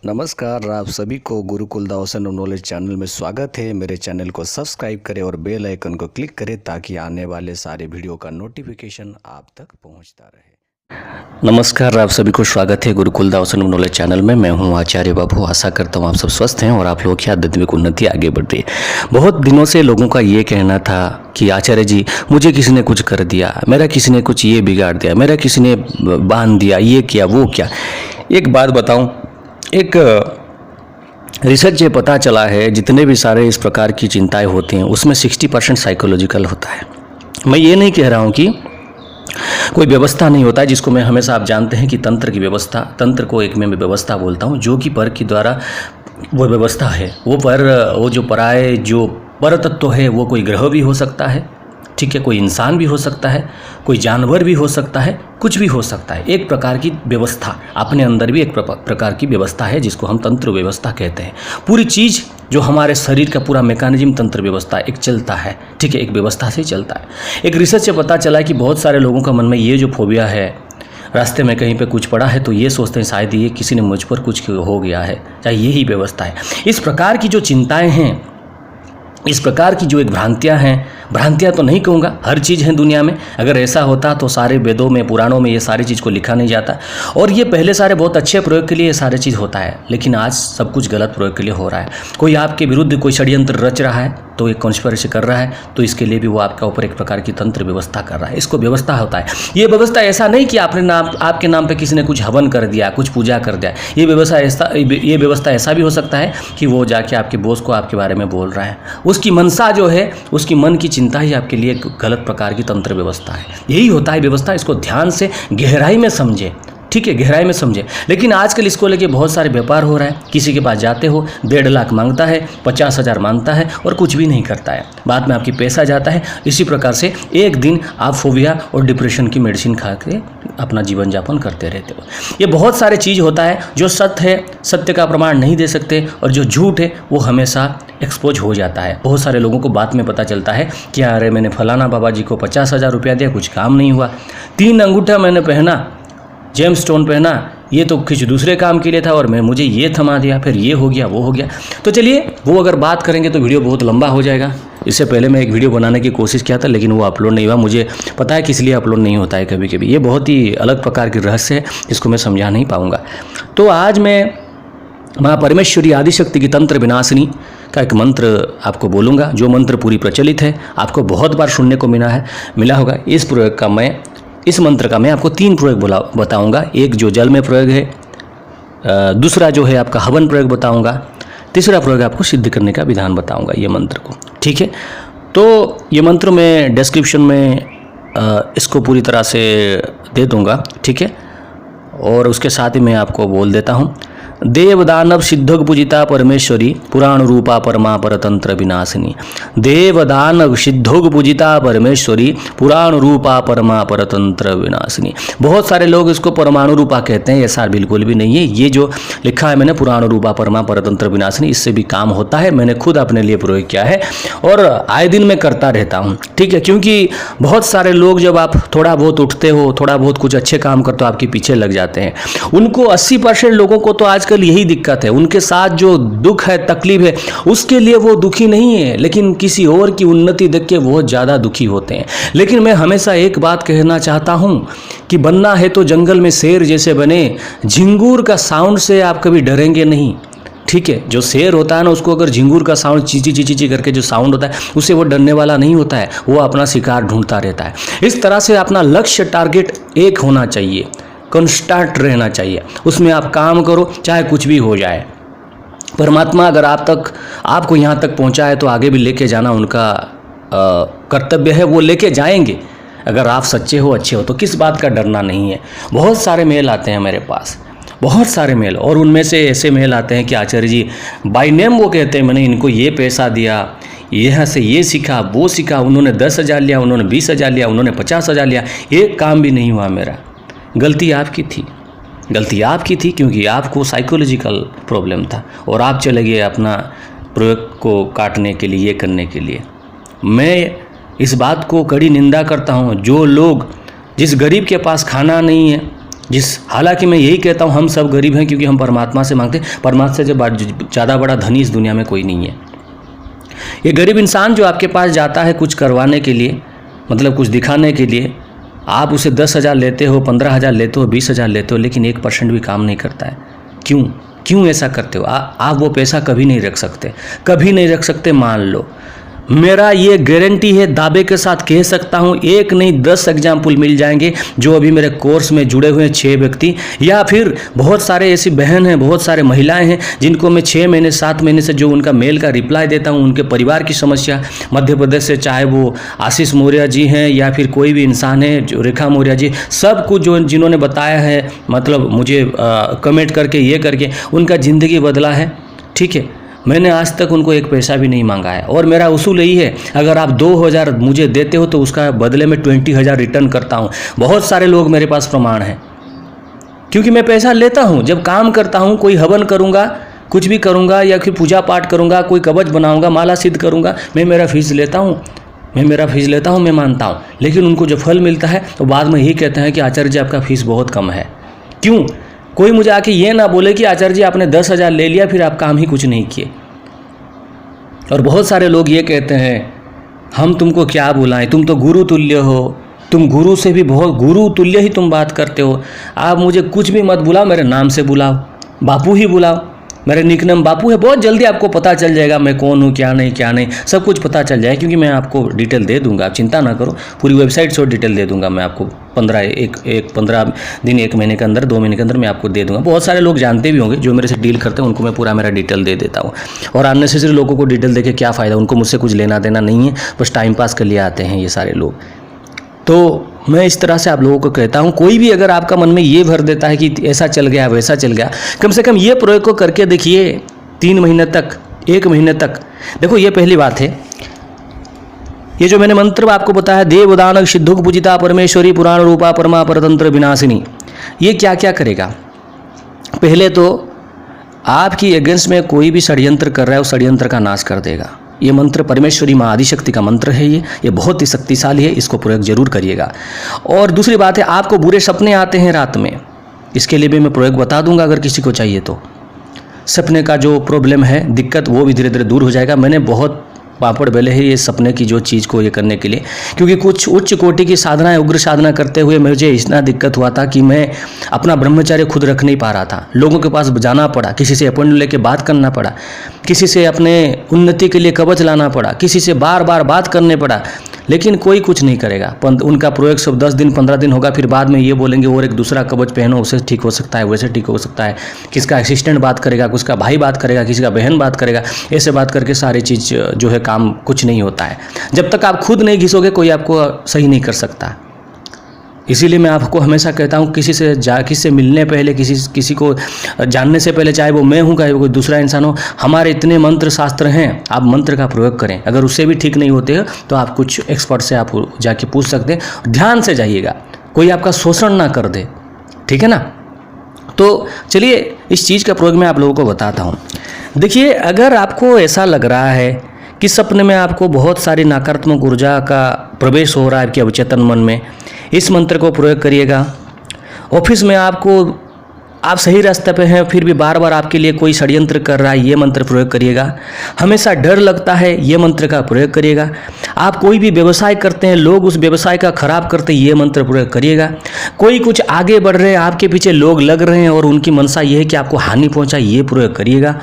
नमस्कार, आप सभी को गुरुकुल दावसन नॉलेज चैनल में स्वागत है। मेरे चैनल को सब्सक्राइब करें और बेल आइकन को क्लिक करें ताकि आने वाले सारे वीडियो का नोटिफिकेशन आप तक पहुंचता रहे। नमस्कार, आप सभी को स्वागत है गुरुकुल दावसन नॉलेज चैनल में। मैं हूं आचार्य बाबू। आशा करता हूं आप सब स्वस्थ हैं और आप लोगों की आध्यात्मिक उन्नति आगे बढ़ रही है। बहुत दिनों से लोगों का ये कहना था कि आचार्य जी, मुझे किसी ने कुछ कर दिया, मेरा किसी ने कुछ ये बिगाड़ दिया, मेरा किसी ने बांध दिया, ये किया वो क्या। एक बात बताऊं, एक रिसर्च ये पता चला है जितने भी सारे इस प्रकार की चिंताएं होती हैं उसमें 60% साइकोलॉजिकल होता है। मैं ये नहीं कह रहा हूँ कि कोई व्यवस्था नहीं होता है, जिसको मैं हमेशा आप जानते हैं कि तंत्र की व्यवस्था, तंत्र को एक मैं व्यवस्था बोलता हूँ, जो कि पर के द्वारा वो व्यवस्था है। वो जो पराये जो पर तत्व है वो कोई ग्रह भी हो सकता है, ठीक है, कोई इंसान भी हो सकता है, कोई जानवर भी हो सकता है, कुछ भी हो सकता है। एक प्रकार की व्यवस्था अपने अंदर भी एक प्रकार की व्यवस्था है जिसको हम तंत्र व्यवस्था कहते हैं। पूरी चीज़ जो हमारे शरीर का पूरा मैकेनिज्म तंत्र व्यवस्था एक चलता है, ठीक है, एक व्यवस्था से चलता है। एक रिसर्च से पता चला कि बहुत सारे लोगों का मन में ये जो फोबिया है, रास्ते में कहीं पे कुछ पड़ा है तो ये सोचते हैं शायद ये किसी ने मुझ पर कुछ हो गया है, चाहे यही व्यवस्था है। इस प्रकार की जो चिंताएँ हैं, इस प्रकार की जो एक भ्रांतियाँ हैं, भ्रांतियाँ तो नहीं कहूँगा, हर चीज़ है दुनिया में। अगर ऐसा होता तो सारे वेदों में, पुराणों में ये सारी चीज़ को लिखा नहीं जाता। और ये पहले सारे बहुत अच्छे प्रयोग के लिए ये सारी चीज़ होता है, लेकिन आज सब कुछ गलत प्रयोग के लिए हो रहा है। कोई आपके विरुद्ध कोई षड्यंत्र रच रहा है तो एक कॉन्स्पिरेसी कर रहा है, तो इसके लिए भी वो आपका ऊपर एक प्रकार की तंत्र व्यवस्था कर रहा है। इसको व्यवस्था होता है। ये व्यवस्था ऐसा नहीं कि आपके नाम पे किसी ने कुछ हवन कर दिया, कुछ पूजा कर दिया। ये व्यवस्था ऐसा भी हो सकता है कि वो जाके आपके बॉस को आपके बारे में बोल रहा है। उसकी मनसा जो है, उसकी मन की चिंता ही आपके लिए एक गलत प्रकार की तंत्र व्यवस्था है। यही होता है व्यवस्था। इसको ध्यान से गहराई में समझे, ठीक है, गहराई में समझे। लेकिन आजकल इसको लेके बहुत सारे व्यापार हो रहा है। किसी के पास जाते हो, 1.5 लाख मांगता है, 50,000 मांगता है और कुछ भी नहीं करता है। बाद में आपकी पैसा जाता है। इसी प्रकार से एक दिन आप फोबिया और डिप्रेशन की मेडिसिन खा के अपना जीवन यापन करते रहते हो। ये बहुत सारे चीज़ होता है। जो सत्य है, सत्य का प्रमाण नहीं दे सकते, और जो झूठ है वो हमेशा एक्सपोज हो जाता है। बहुत सारे लोगों को बाद में पता चलता है कि अरे मैंने फलाना बाबा जी को 50,000 रुपया दिया, कुछ काम नहीं हुआ। 3 अंगूठा मैंने पहना, जेम स्टोन पहना, ये तो कुछ दूसरे काम के लिए था और मुझे ये थमा दिया, फिर ये हो गया वो हो गया। तो चलिए वो अगर बात करेंगे तो वीडियो बहुत लंबा हो जाएगा। इससे पहले मैं एक वीडियो बनाने की कोशिश किया था, लेकिन वो अपलोड नहीं हुआ। मुझे पता है किस लिए अपलोड नहीं होता है कभी कभी। ये बहुत ही अलग प्रकार की रहस्य है, इसको मैं समझा नहीं पाऊँगा। तो आज मैं माँ परमेश्वरी आदिशक्ति की तंत्र विनाशिनी का एक मंत्र आपको बोलूँगा, जो मंत्र पूरी प्रचलित है, आपको बहुत बार सुनने को मिला होगा। इस मंत्र का मैं आपको 3 प्रयोग बताऊंगा। एक जो जल में प्रयोग है, दूसरा जो है आपका हवन प्रयोग बताऊंगा, तीसरा प्रयोग आपको सिद्ध करने का विधान बताऊंगा ये मंत्र को, ठीक है। तो ये मंत्र मैं डिस्क्रिप्शन में इसको पूरी तरह से दे दूंगा, ठीक है। और उसके साथ ही मैं आपको बोल देता हूँ। देव दानव सिद्धोग पूजिता परमेश्वरी पुराण रूपा परमा परतंत्र विनाशिनी। देव दानव सिद्धोग पूजिता परमेश्वरी पुराण रूपा परमा परतंत्र विनाशिनी। बहुत सारे लोग इसको परमाणु रूपा कहते हैं, ऐसा बिल्कुल भी नहीं है। ये जो लिखा है मैंने, पुराण रूपा परमा परतंत्र विनाशिनी, इससे भी काम होता है। मैंने खुद अपने लिए प्रयोग किया है और आए दिन मैं करता रहता हूँ, ठीक है। क्योंकि बहुत सारे लोग जब आप थोड़ा बहुत उठते हो, थोड़ा बहुत कुछ अच्छे काम करते हो, आपके पीछे लग जाते हैं। उनको 80% लोगों को तो आज यही दिक्कत है। उनके साथ जो दुख है, तकलीफ है, उसके लिए वो दुखी नहीं है, लेकिन किसी और की उन्नति देख के बहुत ज़्यादा दुखी होते हैं। लेकिन मैं हमेशा एक बात कहना चाहता हूं कि बनना है तो जंगल में शेर जैसे बने। झिंगूर का साउंड से आप कभी डरेंगे नहीं, ठीक है। जो शेर होता है ना, उसको अगर झिंगूर का साउंड चीची चीची ची करके जो साउंड होता है, उससे वो डरने वाला नहीं होता है, वो अपना शिकार ढूंढता रहता है। इस तरह से अपना लक्ष्य, टारगेट एक होना चाहिए, कॉन्स्टेंट रहना चाहिए, उसमें आप काम करो, चाहे कुछ भी हो जाए। परमात्मा अगर आपको यहाँ तक पहुँचा है तो आगे भी लेके जाना उनका कर्तव्य है, वो लेके जाएंगे। अगर आप सच्चे हो, अच्छे हो, तो किस बात का डरना नहीं है। बहुत सारे मेल आते हैं मेरे पास, बहुत सारे मेल, और उनमें से ऐसे मेल आते हैं कि आचार्य जी बाय नेम वो कहते हैं मैंने इनको ये पैसा दिया, यहाँ से ये सीखा, वो सीखा, उन्होंने 10,000 लिया, उन्होंने 20,000 लिया, उन्होंने 50,000 लिया, एक काम भी नहीं हुआ मेरा। गलती आपकी थी, गलती आपकी थी, क्योंकि आपको साइकोलॉजिकल प्रॉब्लम था और आप चले गए अपना प्रयोग को काटने के लिए, ये करने के लिए। मैं इस बात को कड़ी निंदा करता हूँ। जो लोग, जिस गरीब के पास खाना नहीं है, हालांकि मैं यही कहता हूँ, हम सब गरीब हैं क्योंकि हम परमात्मा से मांगते हैं। परमात्मा से जब ज़्यादा बड़ा धनी इस दुनिया में कोई नहीं है। ये गरीब इंसान जो आपके पास जाता है कुछ करवाने के लिए, मतलब कुछ दिखाने के लिए, आप उसे 10,000 लेते हो, 15,000 लेते हो, 20,000 लेते हो, लेकिन 1% भी काम नहीं करता है। क्यों ऐसा करते हो? आप वो पैसा कभी नहीं रख सकते, कभी नहीं रख सकते। मान लो, मेरा ये गारंटी है, दावे के साथ कह सकता हूँ, एक नहीं 10 एग्जाम्पल मिल जाएंगे जो अभी मेरे कोर्स में जुड़े हुए हैं 6 व्यक्ति, या फिर बहुत सारे ऐसी बहन हैं, बहुत सारे महिलाएं हैं जिनको मैं 6 महीने 7 महीने से जो उनका मेल का रिप्लाई देता हूँ, उनके परिवार की समस्या, मध्य प्रदेश से, चाहे वो आशीष मौर्य जी हैं या फिर कोई भी इंसान है, जो रेखा मौर्य जी, सब कुछ जो जिन्होंने बताया है, मतलब मुझे कमेंट करके, ये करके उनका ज़िंदगी बदला है। ठीक है, मैंने आज तक उनको एक पैसा भी नहीं मांगा है, और मेरा उसूल यही है, अगर आप 2,000 मुझे देते हो तो उसका बदले में 20,000 रिटर्न करता हूँ। बहुत सारे लोग मेरे पास प्रमाण हैं, क्योंकि मैं पैसा लेता हूँ। जब काम करता हूँ, कोई हवन करूँगा, कुछ भी करूँगा, या फिर पूजा पाठ करूँगा, कोई कवच बनाऊँगा, माला सिद्ध करूँगा, मैं मेरा फीस लेता हूँ, मैं मानता हूँ। लेकिन उनको जो फल मिलता है तो बाद में यही कहते हैं कि आचार्य जी आपका फीस बहुत कम है। क्यों? कोई मुझे आके ये ना बोले कि आचार्य जी आपने 10,000 ले लिया, फिर आप काम ही कुछ नहीं किए। और बहुत सारे लोग ये कहते हैं, हम तुमको क्या बुलाएं, तुम तो गुरु तुल्य हो, तुम गुरु से भी बहुत गुरु तुल्य ही तुम बात करते हो। आप मुझे कुछ भी मत बुलाओ, मेरे नाम से बुलाओ, बापू ही बुलाओ, मेरे निकनेम बापू है। बहुत जल्दी आपको पता चल जाएगा मैं कौन हूँ, क्या नहीं, सब कुछ पता चल जाएगा, क्योंकि मैं आपको डिटेल दे दूंगा, आप चिंता ना करो। पूरी वेबसाइट से डिटेल दे दूंगा मैं आपको। 15 दिन, 1 महीने के अंदर, 2 महीने के अंदर मैं आपको दे दूंगा। बहुत सारे लोग जानते भी होंगे जो मेरे से डील करते हैं, उनको मैं पूरा मेरा डिटेल दे देता हूँ। और अननेसेसरी लोगों को डिटेल दे के क्या फ़ायदा, उनको मुझसे कुछ लेना देना नहीं है, बस टाइम पास के लिए आते हैं ये सारे लोग। तो मैं इस तरह से आप लोगों को कहता हूं, कोई भी अगर आपका मन में ये भर देता है कि ऐसा चल गया, वैसा चल गया, कम से कम ये प्रयोग को करके देखिए 3 महीने तक, 1 महीने तक। देखो, ये पहली बात है, ये जो मैंने मंत्र आपको बताया, देवदानक सिद्धुक पूजिता परमेश्वरी पुराण रूपा परमा परतंत्र विनाशिनी, ये क्या क्या करेगा? पहले तो आपकी अगेंस्ट में कोई भी षड्यंत्र कर रहा है, उस षड्यंत्र का नाश कर देगा। ये मंत्र परमेश्वरी माँ आदिशक्ति का मंत्र है, ये बहुत ही शक्तिशाली है, इसको प्रयोग जरूर करिएगा। और दूसरी बात है, आपको बुरे सपने आते हैं रात में, इसके लिए भी मैं प्रयोग बता दूंगा अगर किसी को चाहिए तो। सपने का जो प्रॉब्लम है, दिक्कत, वो भी धीरे धीरे दूर हो जाएगा। मैंने बहुत पापड़ बेले है ये सपने की जो चीज़ को ये करने के लिए, क्योंकि कुछ उच्च कोटि की साधनाएं, उग्र साधना करते हुए मुझे इतना दिक्कत हुआ था कि मैं अपना ब्रह्मचर्य खुद रख नहीं पा रहा था। लोगों के पास जाना पड़ा, किसी से अपॉइंटमेंट लेके बात करना पड़ा, किसी से अपने उन्नति के लिए कवच लाना पड़ा, किसी से बार बार बात करने पड़ा, लेकिन कोई कुछ नहीं करेगा। उनका प्रयोग सब 10 दिन 15 दिन होगा, फिर बाद में ये बोलेंगे और एक दूसरा कवच पहनो, उससे ठीक हो सकता है, वैसे ठीक हो सकता है। किसका असिस्टेंट बात करेगा, किसका भाई बात करेगा, किसी का बहन बात करेगा, ऐसे बात करके सारी चीज़ जो है काम कुछ नहीं होता है। जब तक आप खुद नहीं घिसोगे कोई आपको सही नहीं कर सकता। इसीलिए मैं आपको हमेशा कहता हूँ, किसी से मिलने पहले, किसी को जानने से पहले, चाहे वो मैं हूँ, चाहे वो कोई दूसरा इंसान हो, हमारे इतने मंत्र शास्त्र हैं, आप मंत्र का प्रयोग करें। अगर उससे भी ठीक नहीं होते हो तो आप कुछ एक्सपर्ट से आप जाके पूछ सकते हैं। ध्यान से जाइएगा, कोई आपका शोषण ना कर दे, ठीक है ना। तो चलिए इस चीज़ का प्रयोग मैं आप लोगों को बताता हूँ। देखिए, अगर आपको ऐसा लग रहा है कि सपने में आपको बहुत सारी नकारात्मक ऊर्जा का प्रवेश हो रहा है आपके अवचेतन मन में, इस मंत्र को प्रयोग करिएगा। ऑफिस में आप सही रास्ते पे हैं, फिर भी बार बार आपके लिए कोई षड्यंत्र कर रहा है, ये मंत्र प्रयोग करिएगा। हमेशा डर लगता है, ये मंत्र का प्रयोग करिएगा। आप कोई भी व्यवसाय करते हैं, लोग उस व्यवसाय का खराब करते हैं, ये मंत्र प्रयोग करिएगा। कोई कुछ आगे बढ़ रहे हैं, आपके पीछे लोग लग रहे हैं और उनकी मनसा ये है कि आपको हानि पहुंचाए, ये प्रयोग करिएगा।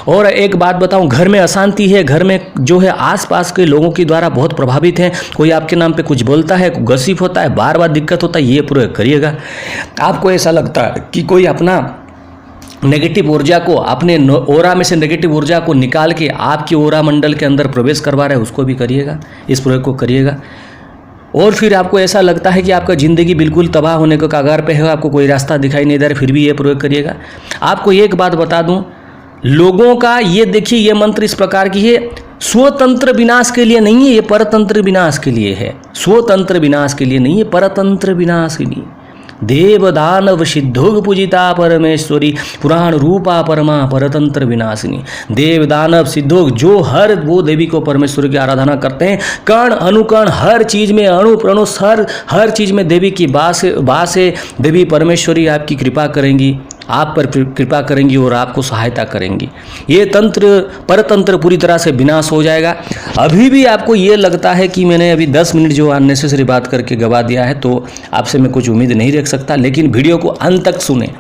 और एक बात बताऊं, घर में अशांति है, घर में जो है आसपास के लोगों के द्वारा बहुत प्रभावित हैं, कोई आपके नाम पे कुछ बोलता है, गॉसिप होता है, बार बार दिक्कत होता है, ये प्रयोग करिएगा। आपको ऐसा लगता है कि कोई अपना नेगेटिव ऊर्जा को, अपने ओरा में से नेगेटिव ऊर्जा को निकाल के आपकी ओरा मंडल के अंदर प्रवेश करवा रहा है, उसको भी करिएगा, इस प्रयोग को करिएगा। और फिर आपको ऐसा लगता है कि आपका ज़िंदगी बिल्कुल तबाह होने के कगार पे है, आपको कोई रास्ता दिखाई नहीं दे रहा, फिर भी ये प्रयोग करिएगा। आपको एक बात बता दूं, लोगों का ये देखिए, ये मंत्र इस प्रकार की है, स्वतंत्र विनाश के लिए नहीं है, ये परतंत्र विनाश के लिए है। स्वतंत्र विनाश के लिए नहीं है, परतंत्र विनाश के लिए। देव दानव सिद्धोग पूजिता परमेश्वरी पुराण रूपा परमा परतंत्र विनाशिनी। देव दानव सिद्धोग जो हर वो देवी को परमेश्वर की आराधना करते हैं, कण अनुकण हर चीज में, अणु प्रणु हर चीज में देवी की बास है। देवी परमेश्वरी आपकी कृपा करेंगी, आप पर कृपा करेंगी और आपको सहायता करेंगी। ये तंत्र परतंत्र पूरी तरह से विनाश हो जाएगा। अभी भी आपको ये लगता है कि मैंने अभी 10 मिनट जो अननेसेसरी बात करके गवा दिया है, तो आपसे मैं कुछ उम्मीद नहीं रख सकता, लेकिन वीडियो को अंत तक सुने,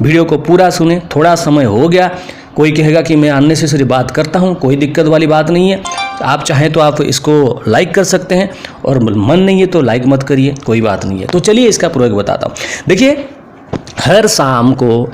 वीडियो को पूरा सुने। थोड़ा समय हो गया, कोई कहेगा कि मैं अननेसेसरी बात करता हूँ, कोई दिक्कत वाली बात नहीं है। आप चाहें तो आप इसको लाइक कर सकते हैं, और मन नहीं है तो लाइक मत करिए, कोई बात नहीं है। तो चलिए इसका प्रयोग बताता हूँ। देखिए, हर शाम को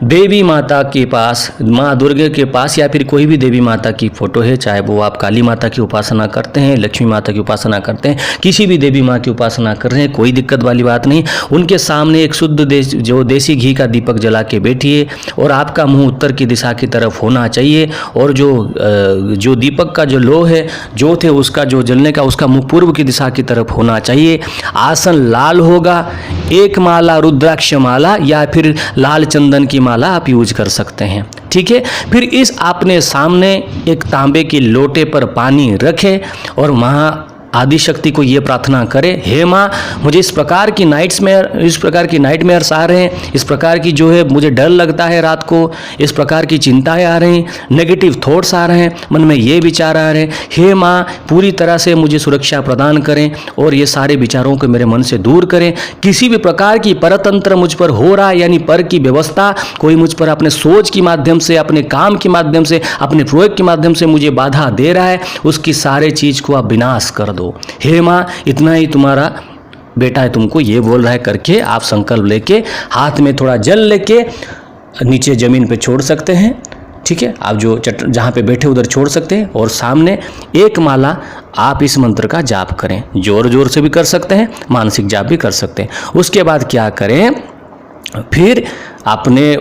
देवी माता के पास, माँ दुर्गा के पास, या फिर कोई भी देवी माता की फोटो है, चाहे वो आप काली माता की उपासना करते हैं, लक्ष्मी माता की उपासना करते हैं, किसी भी देवी माँ की उपासना कर रहे हैं, कोई दिक्कत वाली बात नहीं। उनके सामने एक शुद्ध देसी घी का दीपक जला के बैठिए, और आपका मुंह उत्तर की दिशा की तरफ होना चाहिए, और जो दीपक का जो लो है, जोत है, उसका जो जलने का, उसका मुंह पूर्व की दिशा की तरफ होना चाहिए। आसन लाल होगा, एक माला रुद्राक्ष माला या फिर लाल चंदन की माला आप यूज कर सकते हैं, ठीक है। फिर इस आपने सामने एक तांबे की लोटे पर पानी रखे, और वहाँ आदि शक्ति को ये प्रार्थना करें, हे माँ, मुझे इस प्रकार की नाइटमेयर्स आ रहे हैं, इस प्रकार की जो है मुझे डर लगता है रात को, इस प्रकार की चिंताएं आ रही, नेगेटिव थॉट्स आ रहे हैं, मन में ये विचार आ रहे हैं। हे माँ, पूरी तरह से मुझे सुरक्षा प्रदान करें और ये सारे विचारों को मेरे मन से दूर करें। किसी भी प्रकार की परतंत्र मुझ पर हो रहा है, यानी पर की व्यवस्था कोई मुझ पर अपने सोच के माध्यम से, अपने काम के माध्यम से, अपने प्रयोग के माध्यम से मुझे बाधा दे रहा है, उसकी सारे चीज़ को आप विनाश कर दो। हे माँ, इतना ही तुम्हारा बेटा है, तुमको ये बोल रहा है करके आप संकल्प लेके हाथ में थोड़ा जल लेके नीचे जमीन पे छोड़ सकते हैं, ठीक है। आप जो जहाँ पे बैठे उधर छोड़ सकते हैं, और सामने एक माला आप इस मंत्र का जाप करें। जोर जोर से भी कर सकते हैं, मानसिक जाप भी कर सकते हैं। उसके बाद क्या करें, फिर अपने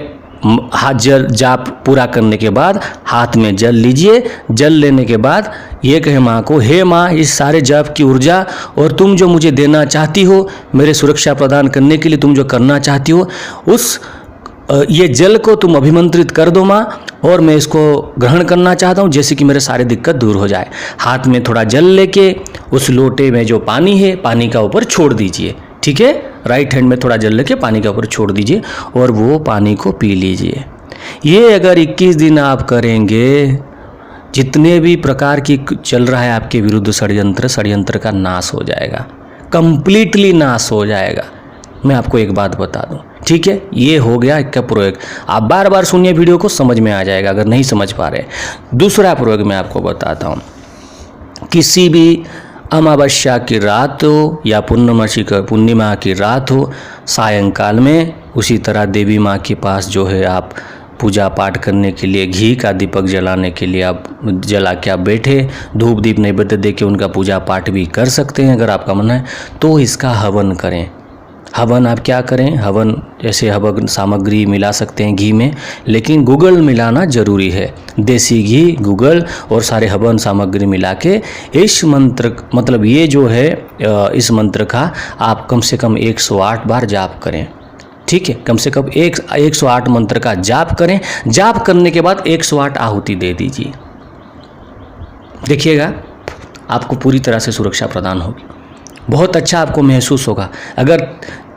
हाथ जल जाप पूरा करने के बाद हाथ में जल लीजिए। जल लेने के बाद ये कहे माँ को, हे माँ, इस सारे जाप की ऊर्जा और तुम जो मुझे देना चाहती हो, मेरे सुरक्षा प्रदान करने के लिए तुम जो करना चाहती हो, उस ये जल को तुम अभिमंत्रित कर दो माँ, और मैं इसको ग्रहण करना चाहता हूँ, जैसे कि मेरे सारे दिक्कत दूर हो जाए। हाथ में थोड़ा जल लेके उस लोटे में जो पानी है, पानी का ऊपर छोड़ दीजिए, ठीक है। राइट हैंड में थोड़ा जल लेके पानी के ऊपर छोड़ दीजिए, और वो पानी को पी लीजिए। ये अगर 21 दिन आप करेंगे, जितने भी प्रकार की चल रहा है आपके विरुद्ध षड्यंत्र का नाश हो जाएगा, कंप्लीटली नाश हो जाएगा। मैं आपको एक बात बता दूं, ठीक है। ये हो गया एक का प्रयोग। आप बार बार सुनिए वीडियो को, समझ में आ जाएगा अगर नहीं समझ पा रहे। दूसरा प्रयोग मैं आपको बताता हूँ। किसी भी अमावस्या की रात हो या पूर्णिमा की रात हो, सायंकाल में उसी तरह देवी माँ के पास जो है आप पूजा पाठ करने के लिए घी का दीपक जलाने के लिए आप जला के आप बैठे, धूप दीप नैवेद्य दे के उनका पूजा पाठ भी कर सकते हैं अगर आपका मन है तो। इसका हवन करें। हवन आप क्या करें, हवन जैसे हवन सामग्री मिला सकते हैं घी में, लेकिन गुगल मिलाना ज़रूरी है। देसी घी, गुगल और सारे हवन सामग्री मिला के इस मंत्र, मतलब ये जो है इस मंत्र का आप कम से कम 108 बार जाप करें, ठीक है। कम से कम 108 मंत्र का जाप करें। जाप करने के बाद 108 आहुति दे दीजिए। देखिएगा आपको पूरी तरह से सुरक्षा प्रदान होगी, बहुत अच्छा आपको महसूस होगा। अगर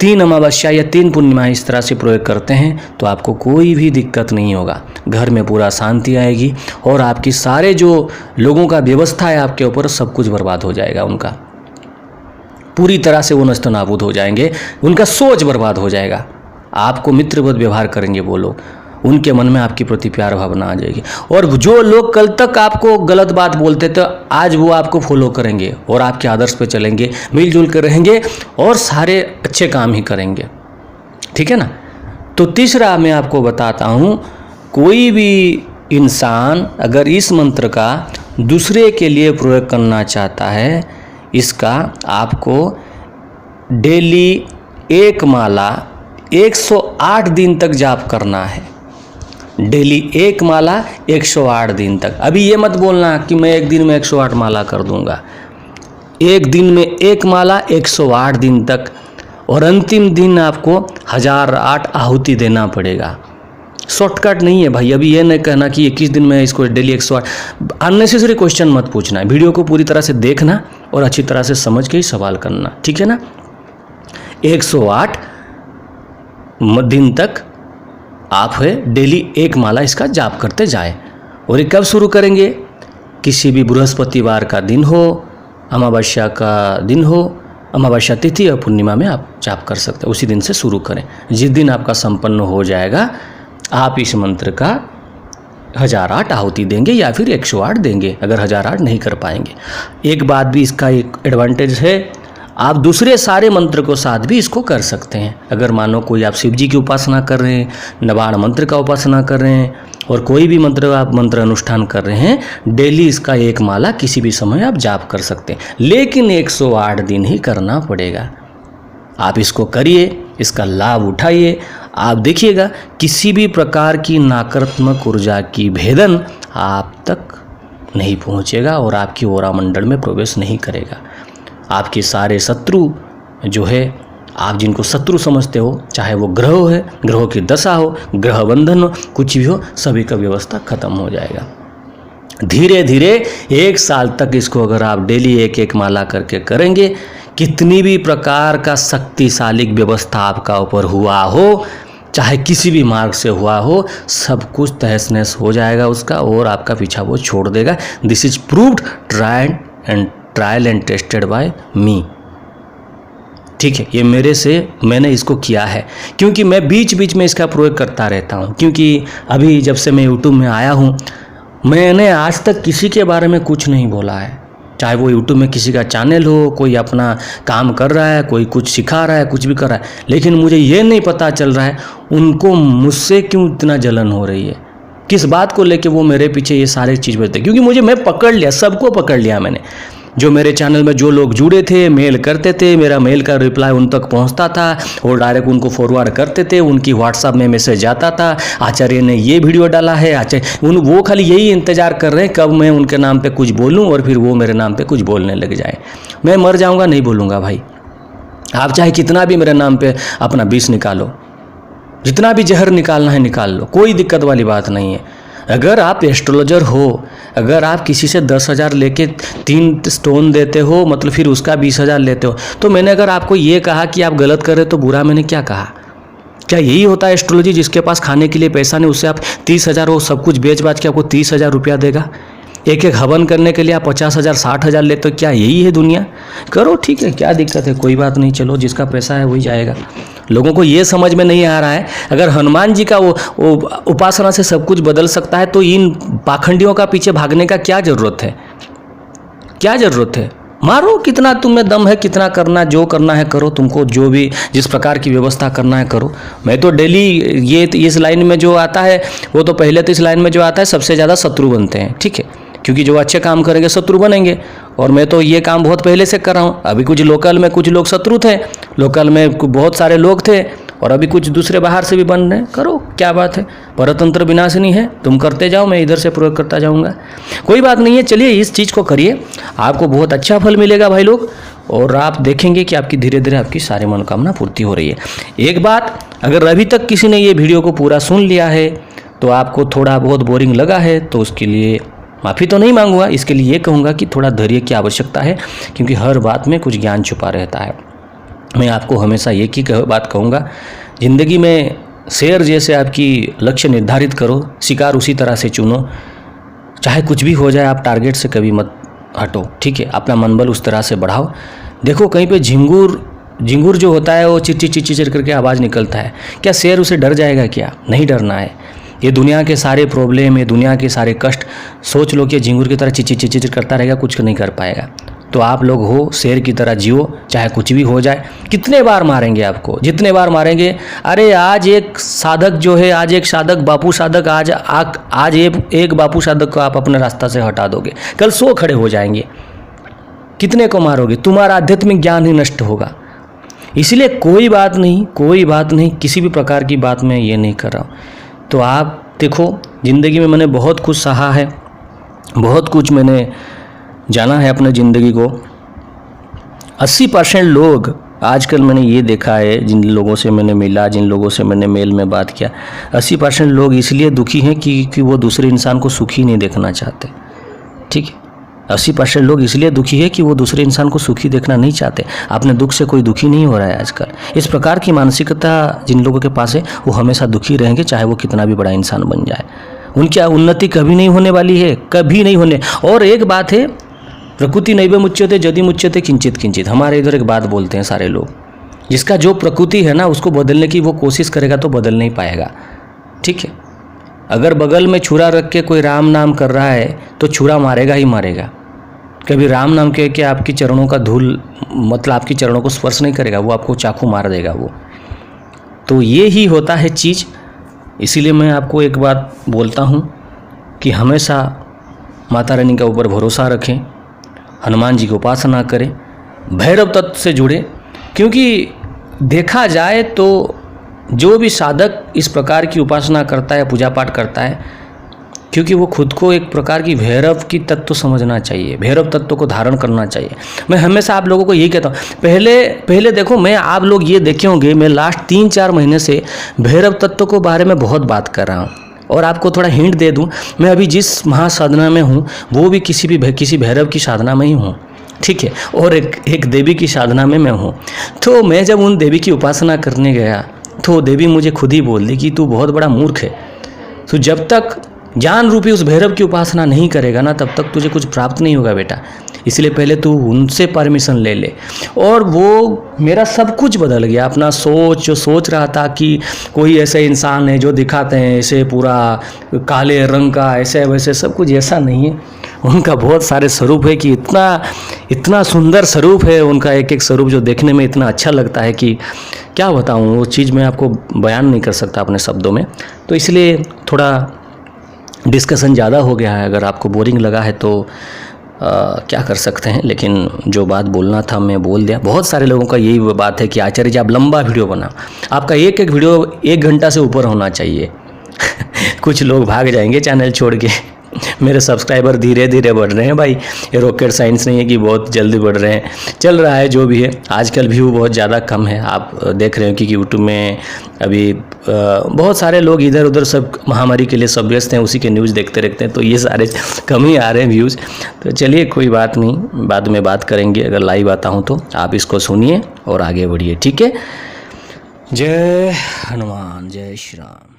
3 अमावस्या या 3 पूर्णिमा इस तरह से प्रयोग करते हैं तो आपको कोई भी दिक्कत नहीं होगा, घर में पूरा शांति आएगी, और आपकी सारे जो लोगों का व्यवस्था है आपके ऊपर सब कुछ बर्बाद हो जाएगा। उनका पूरी तरह से वो नष्ट नाबूद हो जाएंगे, उनका सोच बर्बाद हो जाएगा। आपको मित्रवत व्यवहार करेंगे वो लोग, उनके मन में आपके प्रति प्यार भावना आ जाएगी। और जो लोग कल तक आपको गलत बात बोलते थे, आज वो आपको फॉलो करेंगे और आपके आदर्श पे चलेंगे, मिलजुल कर रहेंगे और सारे अच्छे काम ही करेंगे, ठीक है ना। तो तीसरा मैं आपको बताता हूँ, कोई भी इंसान अगर इस मंत्र का दूसरे के लिए प्रयोग करना चाहता है, इसका आपको डेली एक माला 108 दिन तक जाप करना है। डेली एक माला 108 दिन तक। अभी ये मत बोलना कि मैं एक दिन में 108 माला कर दूंगा। एक दिन में एक माला 108 दिन तक, और अंतिम दिन आपको 1008 आहुति देना पड़ेगा। शॉर्टकट नहीं है भाई। अभी ये नहीं कहना कि 21 दिन में इसको डेली 108, अननेसेसरी क्वेश्चन मत पूछना है। वीडियो को पूरी तरह से देखना और अच्छी तरह से समझ के ही सवाल करना, ठीक है ना। 108 दिन तक आप है डेली एक माला इसका जाप करते जाए। और ये कब शुरू करेंगे? किसी भी बृहस्पतिवार का दिन हो, अमावस्या का दिन हो, अमावस्या तिथि और पूर्णिमा में आप जाप कर सकते हैं। उसी दिन से शुरू करें। जिस दिन आपका संपन्न हो जाएगा आप इस मंत्र का 1008 आहुति देंगे या फिर 108 देंगे, अगर 1008 नहीं कर पाएंगे। एक बात भी इसका एक एडवांटेज है, आप दूसरे सारे मंत्र को साथ भी इसको कर सकते हैं। अगर मानो कोई आप शिव जी की उपासना कर रहे हैं, नवाण मंत्र का उपासना कर रहे हैं और कोई भी मंत्र आप मंत्र अनुष्ठान कर रहे हैं, डेली इसका एक माला किसी भी समय आप जाप कर सकते हैं, लेकिन 108 दिन ही करना पड़ेगा। आप इसको करिए, इसका लाभ उठाइए। आप देखिएगा किसी भी प्रकार की नकारात्मक ऊर्जा की भेदन आप तक नहीं पहुंचेगा और आपकी ओरा मंडल में प्रवेश नहीं करेगा। आपके सारे शत्रु जो है, आप जिनको शत्रु समझते हो, चाहे वो ग्रह है, ग्रहों की दशा हो, ग्रह बंधन हो, कुछ भी हो, सभी का व्यवस्था खत्म हो जाएगा। धीरे धीरे 1 साल तक इसको अगर आप डेली एक एक माला करके करेंगे, कितनी भी प्रकार का शक्तिशाली व्यवस्था आपका ऊपर हुआ हो, चाहे किसी भी मार्ग से हुआ हो, सब कुछ तहस नहस हो जाएगा उसका और आपका पीछा वो छोड़ देगा। This is proved, trial and tested by me. ठीक है, ये मैंने इसको किया है, क्योंकि मैं बीच बीच में इसका प्रयोग करता रहता हूँ। क्योंकि अभी जब से मैं यूट्यूब में आया हूँ, मैंने आज तक किसी के बारे में कुछ नहीं बोला है। चाहे वो यूट्यूब में किसी का चैनल हो, कोई अपना काम कर रहा है, कोई कुछ सिखा रहा है, कुछ भी कर रहा है, लेकिन मुझे ये नहीं पता चल रहा है उनको मुझसे क्यों इतना जलन हो रही है, किस बात को लेके वो मेरे पीछे ये सारे चीज़ बजते। क्योंकि मैं पकड़ लिया, सबको पकड़ लिया मैंने। जो मेरे चैनल में जो लोग जुड़े थे, मेल करते थे, मेरा मेल का रिप्लाई उन तक पहुंचता था और डायरेक्ट उनको फॉरवर्ड करते थे, उनकी व्हाट्सएप में मैसेज आता था, आचार्य ने ये वीडियो डाला है, आचार्य वो खाली यही इंतजार कर रहे हैं कब मैं उनके नाम पे कुछ बोलूं और फिर वो मेरे नाम पे कुछ बोलने लग जाए। मैं मर जाऊंगा, नहीं बोलूँगा भाई। आप चाहे कितना भी मेरे नाम पर अपना विष निकालो, जितना भी जहर निकालना है निकाल लो, कोई दिक्कत वाली बात नहीं है। अगर आप एस्ट्रोलॉजर हो, अगर आप किसी से 10,000 लेके 3 स्टोन देते हो, मतलब फिर उसका 20,000 लेते हो, तो मैंने अगर आपको ये कहा कि आप गलत कर रहे तो बुरा मैंने क्या कहा? क्या यही होता है एस्ट्रोलॉजी? जिसके पास खाने के लिए पैसा नहीं, उससे आप 30,000 वो सब कुछ बेच बाच के आपको 30,000 रुपया देगा। एक एक हवन करने के लिए आप 50,000 60,000 लेते हो। क्या यही है दुनिया? करो, ठीक है, क्या दिक्कत है, कोई बात नहीं, चलो जिसका पैसा है वही जाएगा। लोगों को ये समझ में नहीं आ रहा है, अगर हनुमान जी का वो उपासना से सब कुछ बदल सकता है तो इन पाखंडियों का पीछे भागने का क्या ज़रूरत है? क्या ज़रूरत है? मारो, कितना तुम में दम है, कितना करना, जो करना है करो, तुमको जो भी जिस प्रकार की व्यवस्था करना है करो। मैं तो डेली ये इस लाइन में जो आता है वो तो पहले तो इस लाइन में जो आता है सबसे ज़्यादा शत्रु बनते हैं, ठीक है, क्योंकि जो अच्छे काम करेंगे शत्रु बनेंगे। और मैं तो ये काम बहुत पहले से कर रहा हूँ। अभी कुछ लोकल में कुछ लोग शत्रु थे, लोकल में बहुत सारे लोग थे और अभी कुछ दूसरे बाहर से भी बन रहे हैं। करो, क्या बात है, परतंत्र विनाशिनी है, तुम करते जाओ, मैं इधर से प्रयोग करता जाऊँगा, कोई बात नहीं है। चलिए इस चीज़ को करिए, आपको बहुत अच्छा फल मिलेगा भाई लोग, और आप देखेंगे कि आपकी धीरे धीरे आपकी सारी मनोकामना पूर्ति हो रही है। एक बात, अगर अभी तक किसी ने ये वीडियो को पूरा सुन लिया है तो आपको थोड़ा बहुत बोरिंग लगा है तो उसके लिए माफ़ी तो नहीं मांगूंगा, इसके लिए ये कहूँगा कि थोड़ा धैर्य की आवश्यकता है, क्योंकि हर बात में कुछ ज्ञान छुपा रहता है। मैं आपको हमेशा एक ही बात कहूँगा, ज़िंदगी में शेर जैसे आपकी लक्ष्य निर्धारित करो, शिकार उसी तरह से चुनो, चाहे कुछ भी हो जाए आप टारगेट से कभी मत हटो, ठीक है, अपना मनबल उस तरह से बढ़ाओ। देखो कहीं पे झिंगुर जो होता है वो चिर करके आवाज़ निकलता है, क्या शेर उसे डर जाएगा? क्या नहीं डरना है। ये दुनिया के सारे प्रॉब्लम, ये दुनिया के सारे कष्ट सोच लो कि झिंगुर की तरह चिचिर करता रहेगा, कुछ नहीं कर पाएगा। तो आप लोग हो, शेर की तरह जियो, चाहे कुछ भी हो जाए। कितने बार मारेंगे आपको? जितने बार मारेंगे। अरे आज एक साधक जो है, आज एक साधक, बापू साधक, आज एक बापू साधक को आप अपने रास्ता से हटा दोगे, कल 100 खड़े हो जाएंगे। कितने को मारोगे? तुम्हारा आध्यात्मिक ज्ञान ही नष्ट होगा। इसलिए कोई बात नहीं, किसी भी प्रकार की बात मैं ये नहीं कर रहा हूँ। तो आप देखो, ज़िंदगी में मैंने बहुत कुछ सहा है, बहुत कुछ मैंने जाना है अपने ज़िंदगी को। 80% लोग आजकल मैंने ये देखा है, जिन लोगों से मैंने मिला, जिन लोगों से मैंने मेल में बात किया, 80% लोग इसलिए दुखी हैं कि वो दूसरे इंसान को सुखी नहीं देखना चाहते। ठीक है, 80% लोग इसलिए दुखी है कि वो दूसरे इंसान को सुखी देखना नहीं चाहते। अपने दुख से कोई दुखी नहीं हो रहा है आजकल। इस प्रकार की मानसिकता जिन लोगों के पास है वो हमेशा दुखी रहेंगे, चाहे वो कितना भी बड़ा इंसान बन जाए। उनकी उन्नति कभी नहीं होने वाली है, कभी नहीं होने। और एक बात है, प्रकृति नैव मुच्यते यदि मुच्यते किंचित किंचित। हमारे इधर एक बात बोलते हैं सारे लोग, जिसका जो प्रकृति है ना उसको बदलने की वो कोशिश करेगा तो बदल नहीं पाएगा। ठीक है, अगर बगल में छुरा रख के कोई राम नाम कर रहा है तो छुरा मारेगा ही मारेगा। कभी राम नाम कह के आपकी चरणों का धूल, मतलब आपकी चरणों को स्पर्श नहीं करेगा, वो आपको चाकू मार देगा वो। तो ये ही होता है चीज़। इसीलिए मैं आपको एक बात बोलता हूँ कि हमेशा माता रानी के ऊपर भरोसा रखें, हनुमान जी की उपासना करें, भैरव तत्व से जुड़े। क्योंकि देखा जाए तो जो भी साधक इस प्रकार की उपासना करता है, पूजा पाठ करता है, क्योंकि वो खुद को एक प्रकार की भैरव की तत्व समझना चाहिए, भैरव तत्व को धारण करना चाहिए। मैं हमेशा आप लोगों को यही कहता हूँ, पहले देखो, मैं आप लोग ये देखे होंगे, मैं लास्ट 3-4 महीने से भैरव तत्व को बारे में बहुत बात कर रहा हूँ। और आपको थोड़ा हिंट दे दूँ, मैं अभी जिस महासाधना में हूँ वो भी किसी भैरव की साधना में ही हूँ। ठीक है, और एक देवी की साधना में मैं हूँ। तो मैं जब उन देवी की उपासना करने गया तो देवी मुझे खुद ही बोल दी कि तू बहुत बड़ा मूर्ख है, तो जब तक ज्ञान रूपी उस भैरव की उपासना नहीं करेगा ना तब तक तुझे कुछ प्राप्त नहीं होगा बेटा। इसलिए पहले तू उनसे परमिशन ले ले। और वो मेरा सब कुछ बदल गया। अपना जो सोच रहा था कि कोई ऐसे इंसान है जो दिखाते हैं ऐसे पूरा काले रंग का, ऐसे वैसे, सब कुछ ऐसा नहीं है। उनका बहुत सारे स्वरूप है कि इतना सुंदर स्वरूप है उनका, एक स्वरूप जो देखने में इतना अच्छा लगता है कि क्या बताऊँ, वो चीज़ मैं आपको बयान नहीं कर सकता अपने शब्दों में। तो इसलिए थोड़ा डिस्कशन ज़्यादा हो गया है। अगर आपको बोरिंग लगा है तो क्या कर सकते हैं, लेकिन जो बात बोलना था मैं बोल दिया। बहुत सारे लोगों का यही बात है कि आचार्य जी आप लंबा वीडियो बनाओ, आपका एक वीडियो 1 घंटा से ऊपर होना चाहिए। कुछ लोग भाग जाएंगे चैनल छोड़ के। मेरे सब्सक्राइबर धीरे धीरे बढ़ रहे हैं भाई, ये रॉकेट साइंस नहीं है कि बहुत जल्दी बढ़ रहे हैं, चल रहा है जो भी है। आजकल व्यू बहुत ज़्यादा कम है, आप देख रहे हो कि यूट्यूब में अभी बहुत सारे लोग इधर उधर सब महामारी के लिए सब व्यस्त हैं, उसी के न्यूज़ देखते रहते हैं, तो ये सारे कम ही आ रहे हैं व्यूज़। तो चलिए कोई बात नहीं, बाद में बात करेंगे। अगर लाइव आता हूँ तो आप इसको सुनिए और आगे बढ़िए, ठीक है। जय हनुमान, जय श्री राम।